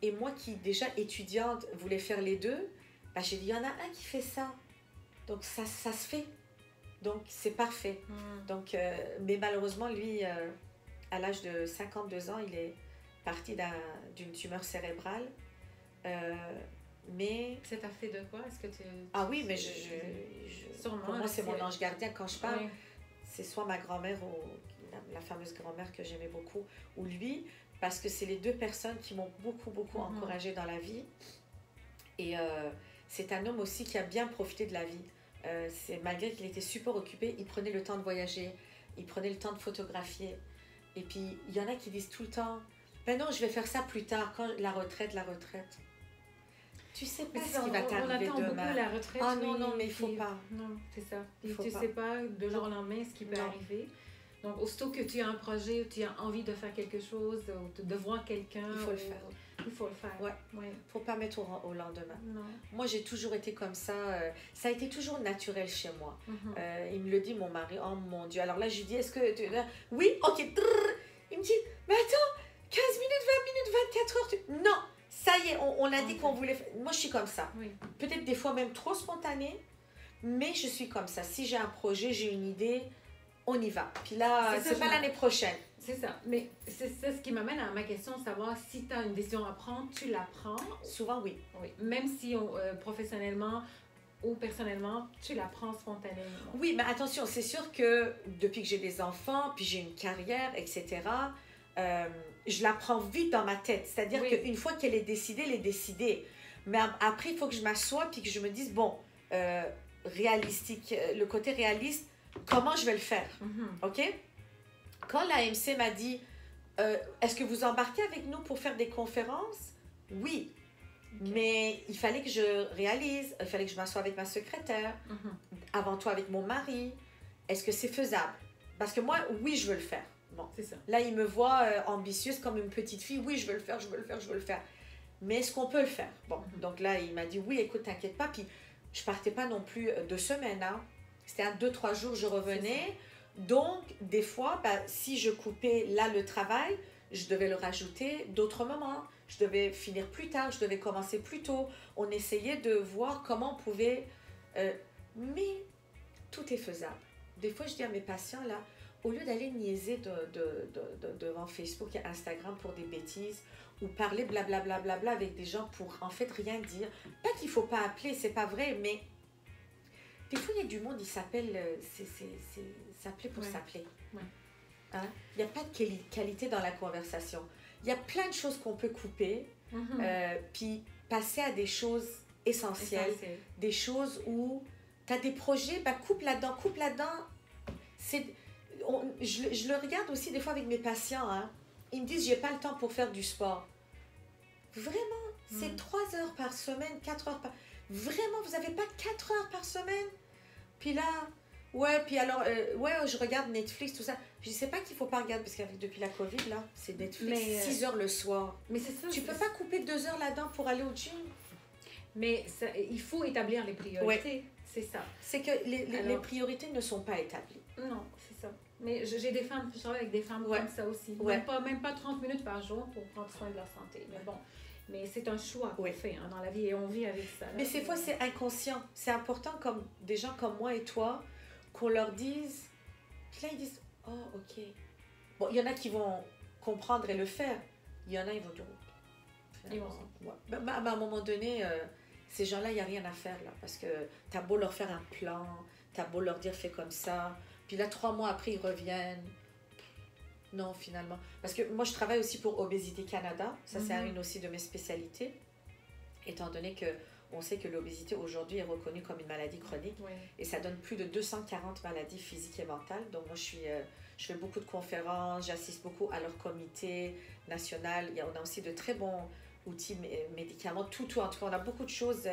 et moi qui déjà étudiante voulais faire les deux, bah, j'ai dit il y en a un qui fait ça. Donc, ça se fait. Donc, c'est parfait. Donc, mais malheureusement, lui, à l'âge de 52 ans, il est parti d'une tumeur cérébrale. Mais... Ça t'a fait de quoi? Est-ce que tu... Ah oui, mais Sûrement, pour moi, c'est mon ange gardien. Quand je parle, oui. C'est soit ma grand-mère, ou la fameuse grand-mère que j'aimais beaucoup, ou lui, parce que c'est les deux personnes qui m'ont beaucoup encouragée dans la vie. Et c'est un homme aussi qui a bien profité de la vie. Malgré qu'il était super occupé, il prenait le temps de voyager, il prenait le temps de photographier. Et puis, il y en a qui disent tout le temps, ben non, je vais faire ça plus tard, quand la retraite. Tu sais pas ce qui va t'arriver demain. On attend beaucoup la retraite. Ah non, non, mais il faut pas. Non, c'est ça. Tu sais pas de jour au lendemain ce qui peut arriver. Donc, aussitôt que tu as un projet, ou tu as envie de faire quelque chose, ou de voir quelqu'un... Il faut le faire. Il faut le faire. Ouais. Faut pas mettre au lendemain. Non. Moi, j'ai toujours été comme ça. Ça a été toujours naturel chez moi. Il me le dit, mon mari. Oh mon Dieu. Alors là, je lui dis, est-ce que tu... Oui, ok. Il me dit, mais attends, 15 minutes, 20 minutes, 24 heures. Non, ça y est, on a dit qu'on voulait... Moi, je suis comme ça. Oui. Peut-être des fois même trop spontanée, mais je suis comme ça. Si j'ai un projet, j'ai une idée, on y va. Puis là, c'est pas l'année prochaine. C'est ça. Mais c'est ça ce qui m'amène à ma question, savoir si tu as une décision à prendre, tu la prends. Souvent, oui. Même si professionnellement ou personnellement, tu la prends spontanément. Oui, mais attention, c'est sûr que depuis que j'ai des enfants, puis j'ai une carrière, etc., je la prends vite dans ma tête. C'est-à-dire qu'une fois qu'elle est décidée, elle est décidée. Mais après, il faut que je m'assoie puis que je me dise, bon, réalistique, le côté réaliste, comment je vais le faire? OK? Quand l'AMC m'a dit, est-ce que vous embarquez avec nous pour faire des conférences? Oui. Okay. Mais il fallait que je réalise, il fallait que je m'assoie avec ma secrétaire, avant tout avec mon mari. Est-ce que c'est faisable? Parce que moi, oui, je veux le faire. Bon, c'est ça. Là, il me voit ambitieuse comme une petite fille. Oui, je veux le faire, je veux le faire, je veux le faire. Mais est-ce qu'on peut le faire? Bon, donc là, il m'a dit, oui, écoute, t'inquiète pas. Puis, je partais pas non plus 2 semaines. Hein. C'était 2-3 jours, je revenais. Donc, des fois, si je coupais là le travail, je devais le rajouter d'autres moments. Je devais finir plus tard, je devais commencer plus tôt. On essayait de voir comment on pouvait... mais tout est faisable. Des fois, je dis à mes patients, là, au lieu d'aller niaiser devant Facebook et Instagram pour des bêtises ou parler blablabla avec des gens pour en fait rien dire, pas qu'il ne faut pas appeler, c'est pas vrai, mais des fois, il y a du monde, il s'appelle... s'appeler pour s'appeler. Ouais. Hein? Il n'y a pas de qualité dans la conversation. Il y a plein de choses qu'on peut couper, puis passer à des choses essentielles, des choses où tu as des projets, coupe là-dedans. Je le regarde aussi des fois avec mes patients. Hein. Ils me disent, j'ai pas le temps pour faire du sport. Vraiment, c'est 3 heures par semaine, 4 heures par... Vraiment, vous n'avez pas 4 heures par semaine? Puis là, ouais, puis alors, ouais, je regarde Netflix, tout ça. Je sais pas qu'il faut pas regarder, parce que depuis la COVID, là, c'est Netflix, Mais, 6 heures le soir. Mais c'est ça. Tu peux pas couper 2 heures là-dedans pour aller au gym? Mais ça, il faut établir les priorités. Ouais. C'est ça. C'est que les priorités ne sont pas établies. Non, c'est ça. Mais j'ai des femmes, je travaille avec des femmes Ouais. comme ça aussi. Ouais. Même pas 30 minutes par jour pour prendre soin de leur santé. Mais bon, mais c'est un choix qu'on Ouais. fait hein, dans la vie et on vit avec ça. Là. Mais ces fois, c'est inconscient. C'est important, comme des gens comme moi et toi, qu'on leur dise. Puis là, ils disent, oh, ok. Bon, il y en a qui vont comprendre et le faire. Il y en a, ils vont dire, Ils vont. ouais. À un moment donné, ces gens-là, il n'y a rien à faire, là. Parce que t'as beau leur faire un plan, t'as beau leur dire, fais comme ça. Puis là, 3 mois après, ils reviennent. Non, finalement. Parce que moi, je travaille aussi pour Obésité Canada. Ça, c'est une aussi de mes spécialités. Étant donné que on sait que l'obésité aujourd'hui est reconnue comme une maladie chronique. Oui. Et ça donne plus de 240 maladies physiques et mentales. Donc moi, je fais beaucoup de conférences, j'assiste beaucoup à leur comité national. On a aussi de très bons outils, médicaments, tout. En tout cas, on a beaucoup de choses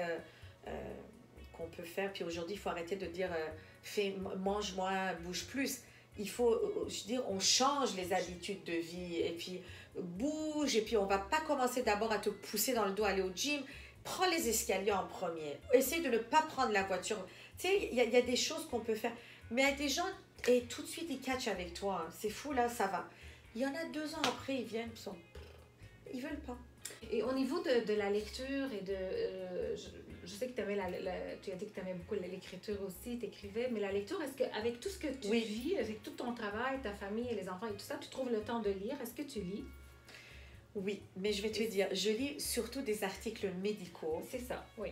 qu'on peut faire. Puis aujourd'hui, il faut arrêter de dire mange moins, bouge plus. Il faut, je veux dire, on change les habitudes de vie. Et puis, bouge. Et puis, on va pas commencer d'abord à te pousser dans le dos, aller au gym. Prends les escaliers en premier. Essaye de ne pas prendre la voiture. Tu sais, il y a des choses qu'on peut faire. Mais il y a des gens, et tout de suite, ils catchent avec toi. Hein. C'est fou, là, ça va. Il y en a 2 ans après, ils viennent, ils veulent pas. Et au niveau de la lecture et de... je sais que tu as dit que tu aimais beaucoup l'écriture aussi, tu écrivais, mais la lecture, est-ce qu'avec tout ce que tu vis, avec tout ton travail, ta famille et les enfants et tout ça, tu trouves le temps de lire? Est-ce que tu lis? Oui, mais je vais te dire, je lis surtout des articles médicaux. C'est ça, oui.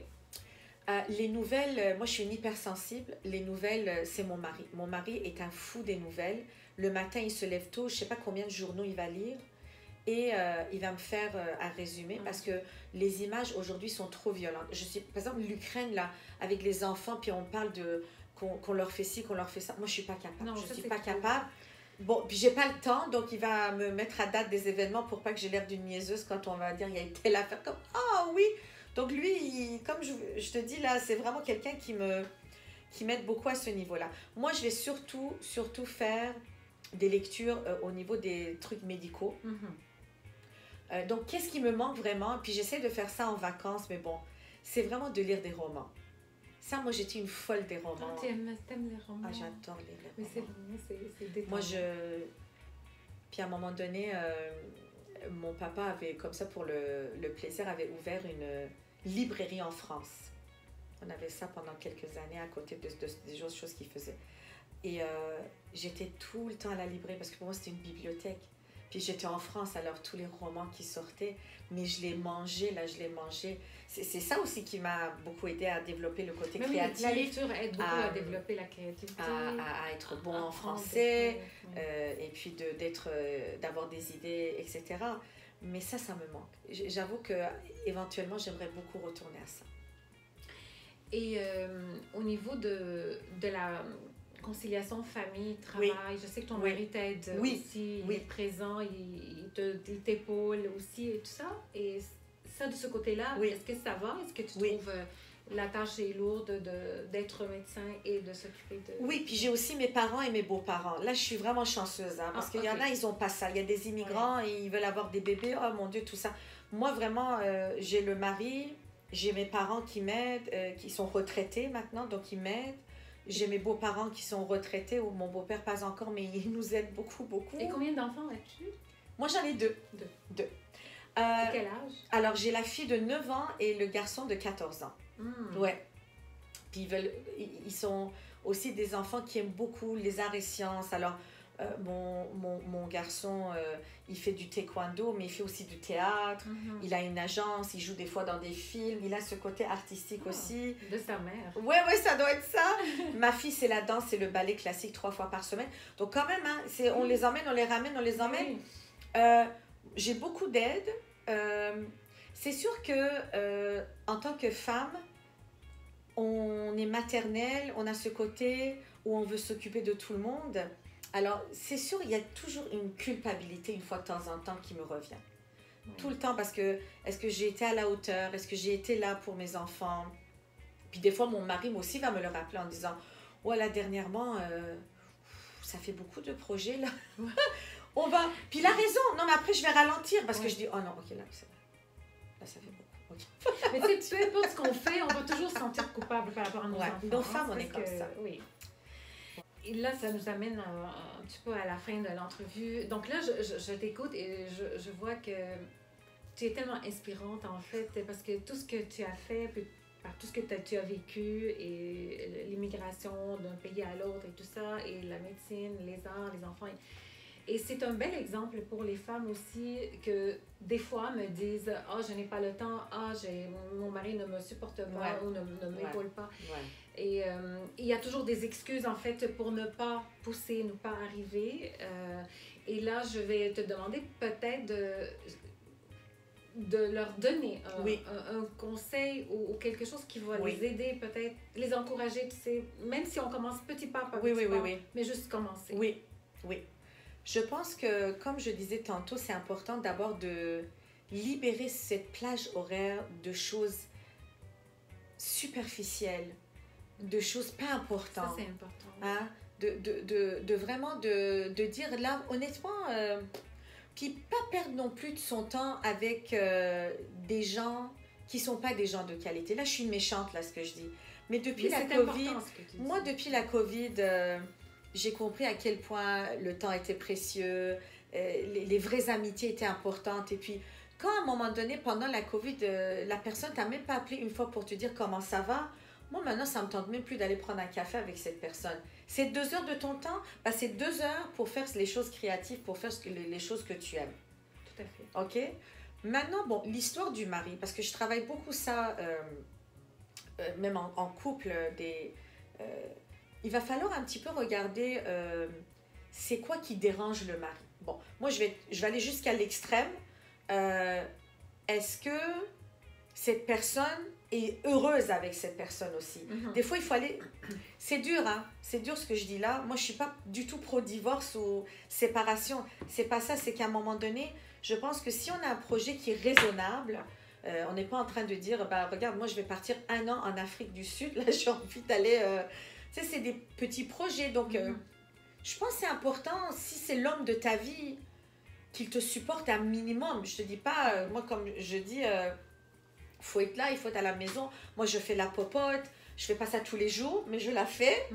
Les nouvelles, moi je suis une hypersensible. Les nouvelles, c'est mon mari. Mon mari est un fou des nouvelles. Le matin, il se lève tôt, je ne sais pas combien de journaux il va lire. Et il va me faire un résumé parce que les images aujourd'hui sont trop violentes. Par exemple, l'Ukraine, là, avec les enfants, puis on parle de qu'on leur fait ci, qu'on leur fait ça. Moi, je ne suis pas capable. Non, je ne suis pas capable. Bon, puis j'ai pas le temps, donc il va me mettre à date des événements pour pas que j'ai l'air d'une niaiseuse quand on va dire il y a eu telle affaire comme ah oui. Donc lui, comme je te dis là, c'est vraiment quelqu'un qui m'aide beaucoup à ce niveau-là. Moi, je vais surtout faire des lectures au niveau des trucs médicaux. Donc, qu'est-ce qui me manque vraiment? Puis j'essaie de faire ça en vacances, mais bon, c'est vraiment de lire des romans. Ça, moi, j'étais une folle des romans. Ah, t'aimes les romans? Ah, j'adore lire les romans. Mais c'est détendant. Moi, Puis à un moment donné, mon papa avait, comme ça, pour le plaisir, avait ouvert une librairie en France. On avait ça pendant quelques années à côté des choses qu'il faisait. Et j'étais tout le temps à la librairie parce que pour moi, c'était une bibliothèque. Puis j'étais en France, alors tous les romans qui sortaient, mais je les mangeais, C'est ça aussi qui m'a beaucoup aidé à développer le côté créatif. Oui, la lecture aide beaucoup à développer la créativité. À être bon en français, et puis d'avoir des idées, etc. Mais ça me manque. J'avoue qu'éventuellement, j'aimerais beaucoup retourner à ça. Et au niveau de la conciliation famille-travail, je sais que ton mari t'aide aussi, il est présent, il t'épaule aussi et tout ça. Et ça, de ce côté-là, est-ce que ça va? Est-ce que tu trouves la tâche est lourde d'être médecin et de s'occuper de... Oui, puis j'ai aussi mes parents et mes beaux-parents. Là, je suis vraiment chanceuse, hein, parce qu'il y en a, ils n'ont pas ça. Il y a des immigrants et ils veulent avoir des bébés. Oh mon Dieu, tout ça. Moi, vraiment, j'ai le mari, j'ai mes parents qui m'aident, qui sont retraités maintenant, donc ils m'aident. J'ai mes beaux-parents qui sont retraités, ou mon beau-père pas encore, mais il nous aide beaucoup, beaucoup. Et combien d'enfants as-tu? Moi, j'en ai 2. Deux. Quel âge? Alors, j'ai la fille de 9 ans et le garçon de 14 ans. Ouais. Puis ils sont aussi des enfants qui aiment beaucoup les arts et sciences. Alors, mon garçon, il fait du taekwondo, mais il fait aussi du théâtre. Il a une agence, il joue des fois dans des films. Il a ce côté artistique aussi. De sa mère. Ouais, ça doit être ça. Ma fille, c'est la danse et le ballet classique 3 fois par semaine. Donc quand même, hein, on les emmène, on les ramène, on les emmène. J'ai beaucoup d'aide. C'est sûr que en tant que femme, on est maternelle, on a ce côté où on veut s'occuper de tout le monde. Alors, c'est sûr, il y a toujours une culpabilité une fois de temps en temps qui me revient. Tout le temps, parce que est-ce que j'ai été à la hauteur? Est-ce que j'ai été là pour mes enfants? Puis des fois, mon mari aussi va me le rappeler en disant Voilà, dernièrement, ça fait beaucoup de projets, là. On va... Puis il a raison. Non, mais après, je vais ralentir parce que je dis, oh non, ok, là, là ça fait beaucoup. Okay. Mais tu sais, peu importe ce qu'on fait, on va toujours se sentir coupable par rapport à nos enfants. Nos femmes, on est comme ça. Oui. Et là, ça nous amène un petit peu à la fin de l'entrevue. Donc là, je t'écoute et je vois que tu es tellement inspirante, en fait, parce que tout ce que tu as fait, puis par tout ce que tu as vécu, et l'immigration d'un pays à l'autre et tout ça, et la médecine, les arts, les enfants. Et c'est un bel exemple pour les femmes aussi que des fois me disent « Ah, je n'ai pas le temps. Ah, mon mari ne me supporte pas ou ne m'épaule pas. » Et il y a toujours des excuses, en fait, pour ne pas pousser, ne pas arriver. Et là, je vais te demander peut-être de leur donner un conseil ou quelque chose qui va les aider, peut-être les encourager, tu sais, même si on commence petit pas par petit pas, mais juste commencer. Oui. Je pense que, comme je disais tantôt, c'est important d'abord de libérer cette plage horaire de choses superficielles, de choses pas importantes. Ça, c'est important. Hein? De vraiment de dire là, honnêtement, puis pas perdre non plus de son temps avec des gens qui sont pas des gens de qualité. Là, je suis méchante, là, ce que je dis. Mais depuis la COVID, moi, depuis la COVID, j'ai compris à quel point le temps était précieux, les vraies amitiés étaient importantes. Et puis, quand à un moment donné, pendant la COVID, la personne t'a même pas appelé une fois pour te dire comment ça va, moi, maintenant, ça me tente même plus d'aller prendre un café avec cette personne. C'est 2 heures de ton temps, c'est 2 heures pour faire les choses créatives, pour faire les choses que tu aimes. Tout à fait. OK? Maintenant, bon, l'histoire du mari, parce que je travaille beaucoup ça, même en couple, il va falloir un petit peu regarder c'est quoi qui dérange le mari. Bon, moi, je vais aller jusqu'à l'extrême. Est-ce que cette personne est heureuse avec cette personne aussi? Des fois, il faut aller... C'est dur, hein? C'est dur ce que je dis là. Moi, je ne suis pas du tout pro-divorce ou séparation. C'est pas ça. C'est qu'à un moment donné, je pense que si on a un projet qui est raisonnable... on n'est pas en train de dire, regarde, moi, je vais partir 1 an en Afrique du Sud. Là, j'ai envie d'aller... Tu sais, c'est des petits projets. Donc, je pense que c'est important, si c'est l'homme de ta vie, qu'il te supporte un minimum. Je te dis pas, moi, comme je dis, faut être là, il faut être à la maison. Moi, je fais la popote. Je fais pas ça tous les jours, mais je la fais.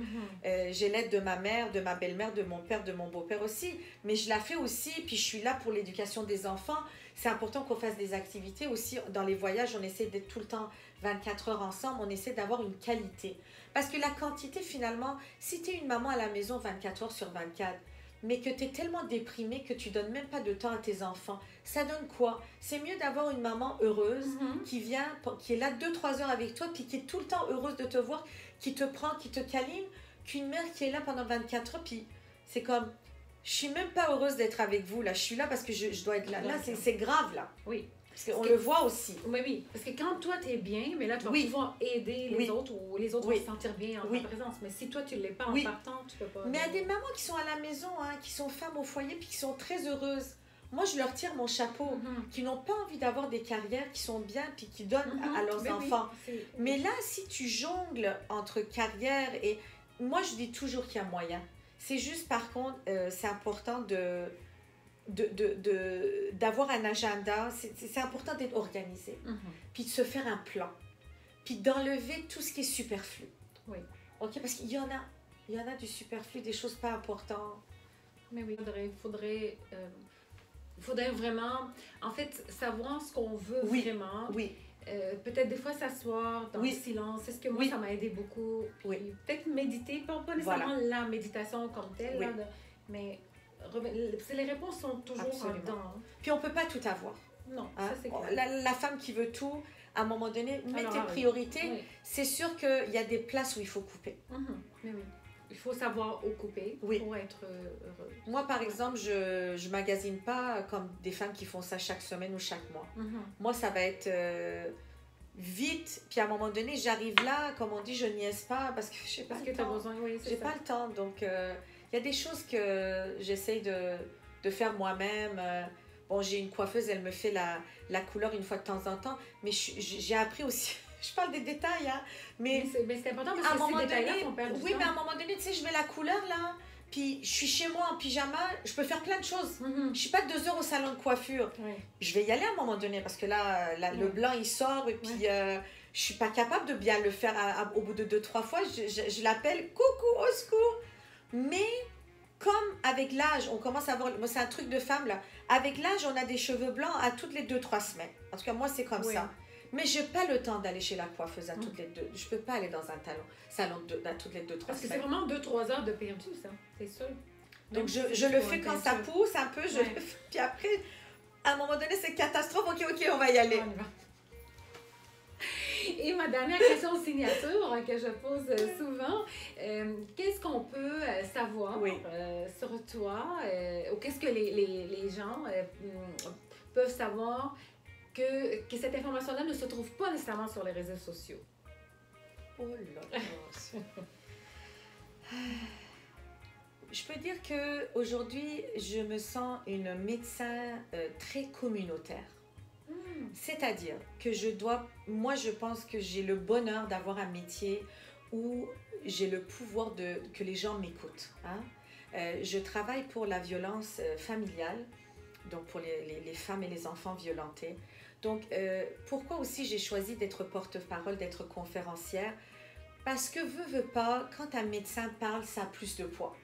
J'ai l'aide de ma mère, de ma belle-mère, de mon père, de mon beau-père aussi. Mais je la fais aussi, puis je suis là pour l'éducation des enfants. C'est important qu'on fasse des activités aussi. Dans les voyages, on essaie d'être tout le temps 24 heures ensemble. On essaie d'avoir une qualité. Parce que la quantité, finalement, si tu es une maman à la maison 24 heures sur 24, mais que tu es tellement déprimée que tu donnes même pas de temps à tes enfants, ça donne quoi? C'est mieux d'avoir une maman heureuse qui vient, qui est là 2-3 heures avec toi, puis qui est tout le temps heureuse de te voir, qui te prend, qui te câline, qu'une mère qui est là pendant 24 heures, puis c'est comme... Je suis même pas heureuse d'être avec vous, là. Je suis là parce que je dois être là. Là, c'est grave, là. Oui. Parce qu'on le voit aussi. Oui. Parce que quand toi, tu es bien, mais là, tu vas pouvoir aider les autres ou les autres vont se sentir bien en ta présence. Mais si toi, tu ne l'es pas en partant, tu peux pas... Mais il y a des mamans qui sont à la maison, hein, qui sont femmes au foyer, puis qui sont très heureuses. Moi, je leur tire mon chapeau, qui n'ont pas envie d'avoir des carrières, qui sont bien, puis qui donnent à leurs enfants. Mais là, si tu jongles entre carrière et... Moi, je dis toujours qu'il y a moyen. C'est juste, par contre, c'est important d'avoir un agenda. C'est important d'être organisé. Puis de se faire un plan. Puis d'enlever tout ce qui est superflu. Oui. OK? Parce qu'il y en a du superflu, des choses pas importantes. Mais oui, il faudrait vraiment, en fait, savoir ce qu'on veut vraiment. Oui. Peut-être des fois s'asseoir dans le silence. C'est ce que moi, ça m'a aidé beaucoup. Peut-être méditer, pas nécessairement la méditation comme telle, là, mais les réponses sont toujours dedans. Puis on ne peut pas tout avoir. Non, ça c'est clair. La femme qui veut tout, à un moment donné, mets tes priorités. C'est sûr qu'il y a des places où il faut couper. Mais oui. Il faut savoir où couper pour être heureuse. Moi, par exemple, je ne magasine pas comme des femmes qui font ça chaque semaine ou chaque mois. Moi, ça va être vite. Puis à un moment donné, j'arrive là, comme on dit, je niaise pas parce que je sais pas parce que tu as besoin, j'ai pas le temps. Donc, il y a des choses que j'essaye de faire moi-même. Bon, j'ai une coiffeuse, elle me fait la couleur une fois de temps en temps. Mais j'ai appris aussi... je parle des détails, hein, mais c'est important parce à un que ces moment détails-là donné, font perdre du oui, temps. mais à un moment donné, tu sais, je mets la couleur là, puis je suis chez moi en pyjama, je peux faire plein de choses. Je suis pas 2 heures au salon de coiffure. Oui. Je vais y aller à un moment donné parce que là, le blanc il sort et puis je suis pas capable de bien le faire au bout de 2-3 fois. Je l'appelle coucou au secours. Mais comme avec l'âge, on commence à avoir, moi c'est un truc de femme là, avec l'âge on a des cheveux blancs à toutes les 2-3 semaines. En tout cas moi c'est comme ça. Mais je n'ai pas le temps d'aller chez la coiffeuse à toutes les deux. Je peux pas aller dans un salon à toutes les 2-3 semaines. Parce que c'est vraiment 2-3 heures de perdu, ça, c'est sûr. Donc je le fais quand ça pousse un peu, le fais, puis après, à un moment donné, c'est catastrophe. Ok, on va y aller. On y va. Et ma dernière question signature que je pose souvent, qu'est-ce qu'on peut savoir sur toi, ou qu'est-ce que les gens peuvent savoir que cette information-là ne se trouve pas nécessairement sur les réseaux sociaux? Oh là là. Je peux dire qu'aujourd'hui, je me sens une médecin très communautaire. C'est-à-dire que moi je pense que j'ai le bonheur d'avoir un métier où j'ai le pouvoir que les gens m'écoutent. Hein? Je travaille pour la violence familiale, donc pour les femmes et les enfants violentés. Donc pourquoi aussi j'ai choisi d'être porte-parole, d'être conférencière? Parce que veut pas, quand un médecin parle, ça a plus de poids.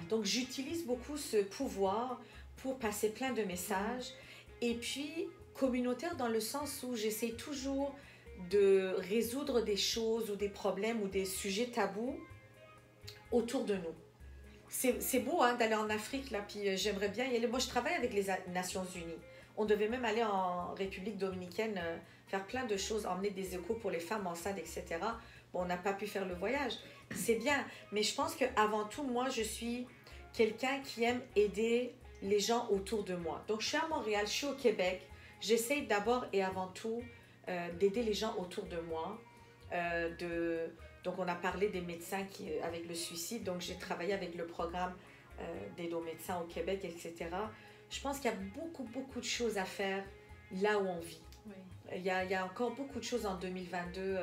Donc j'utilise beaucoup ce pouvoir pour passer plein de messages et puis communautaire dans le sens où j'essaie toujours de résoudre des choses ou des problèmes ou des sujets tabous autour de nous. C'est beau hein, d'aller en Afrique là, puis j'aimerais bien y aller. Moi je travaille avec les Nations Unies. On devait même aller en République Dominicaine faire plein de choses, emmener des échos pour les femmes enceintes, etc. Bon, on n'a pas pu faire le voyage. C'est bien, mais je pense qu'avant tout, moi, je suis quelqu'un qui aime aider les gens autour de moi. Donc, je suis à Montréal, je suis au Québec. J'essaie d'abord et avant tout d'aider les gens autour de moi. Donc, on a parlé des médecins avec le suicide. Donc, j'ai travaillé avec le programme d'aide aux médecins au Québec, etc. Je pense qu'il y a beaucoup de choses à faire là où on vit. Oui. Il y a encore beaucoup de choses en 2022,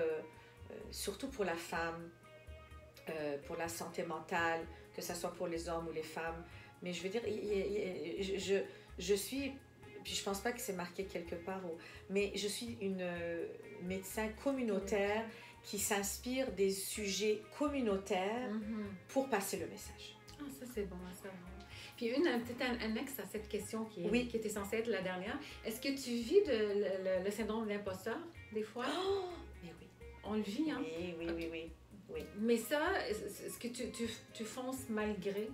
surtout pour la femme, pour la santé mentale, que ce soit pour les hommes ou les femmes. Mais je veux dire, je suis, puis je pense pas que c'est marqué quelque part, mais je suis une médecin communautaire qui s'inspire des sujets communautaires pour passer le message. Ah, ça c'est bon à savoir. Puis une petite annexe à cette question qui était censée être la dernière. Est-ce que tu vis le syndrome de l'imposteur des fois? Oh, mais oui. On le vit, hein? Oui. Mais ça, est-ce que tu fonces malgré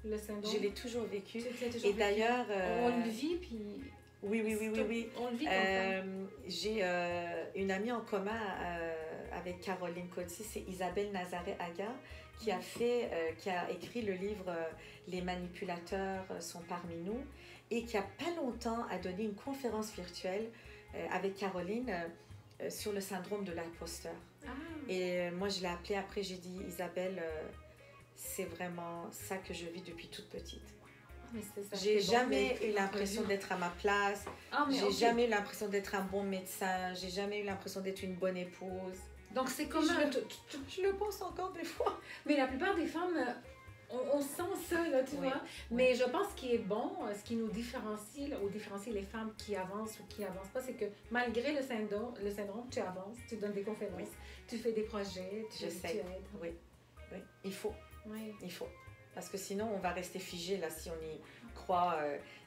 le syndrome? Je l'ai toujours vécu. Et d'ailleurs... on le vit, puis... Oui. On le vit comme ça. J'ai une amie en commun avec Caroline Coty, c'est Isabelle Nazaret-Aga, qui a écrit le livre Les manipulateurs sont parmi nous et qui a pas longtemps a donné une conférence virtuelle avec Caroline sur le syndrome de l'imposteur. Ah. Et moi je l'ai appelée après, j'ai dit Isabelle, c'est vraiment ça que je vis depuis toute petite. J'ai jamais eu l'impression d'être à ma place. J'ai jamais eu l'impression d'être un bon médecin. J'ai jamais eu l'impression d'être une bonne épouse. Donc c'est comme je le pense encore des fois. Mais la plupart des femmes, on sent ça, là, tu vois. Mais je pense qu'il est bon, ce qui nous différencie, là, ou différencie les femmes qui avancent ou qui avancent pas, c'est que malgré le syndrome, tu avances, tu donnes des conférences, tu fais des projets, tu aides. Oui, il faut. Oui. Il faut. Parce que sinon, on va rester figé là si on y croit.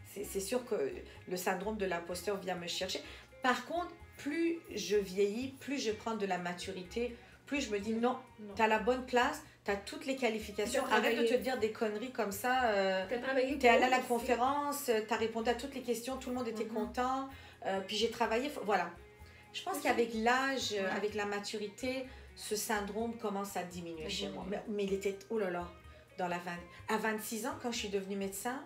C'est sûr que le syndrome de l'imposteur vient me chercher. Par contre, plus je vieillis, plus je prends de la maturité, plus je me dis non. Tu as la bonne place, tu as toutes les qualifications. Arrête de te dire des conneries comme ça. Tu es allé à la conférence, tu as répondu à toutes les questions, tout le monde était content. Puis j'ai travaillé. Voilà. Je pense qu'avec l'âge, avec la maturité, ce syndrome commence à diminuer chez moi. Mais il était, oh là là. À 26 ans, quand je suis devenue médecin,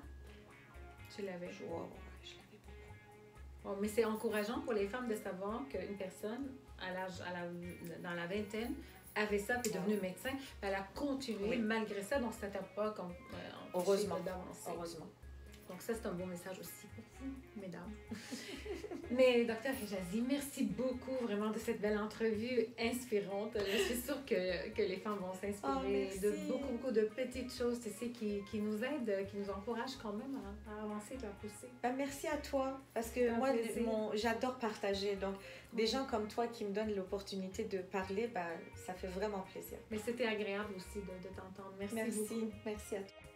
tu l'avais. Je l'avais pas. Bon, mais c'est encourageant pour les femmes de savoir qu'une personne dans la vingtaine avait ça et est devenue médecin. Elle a continué malgré ça, donc ça t'a pas heureusement d'avancer. Heureusement. Donc ça, c'est un bon message aussi pour mesdames. Mais docteur Hijazi, merci beaucoup vraiment de cette belle entrevue inspirante. Je suis sûre que les femmes vont s'inspirer de beaucoup de petites choses, tu sais, qui nous aident, qui nous encouragent quand même à avancer, à pousser. Merci à toi, parce que moi, j'adore partager. Donc, des gens comme toi qui me donnent l'opportunité de parler, ça fait vraiment plaisir. Mais c'était agréable aussi de t'entendre. Merci beaucoup. Merci à toi.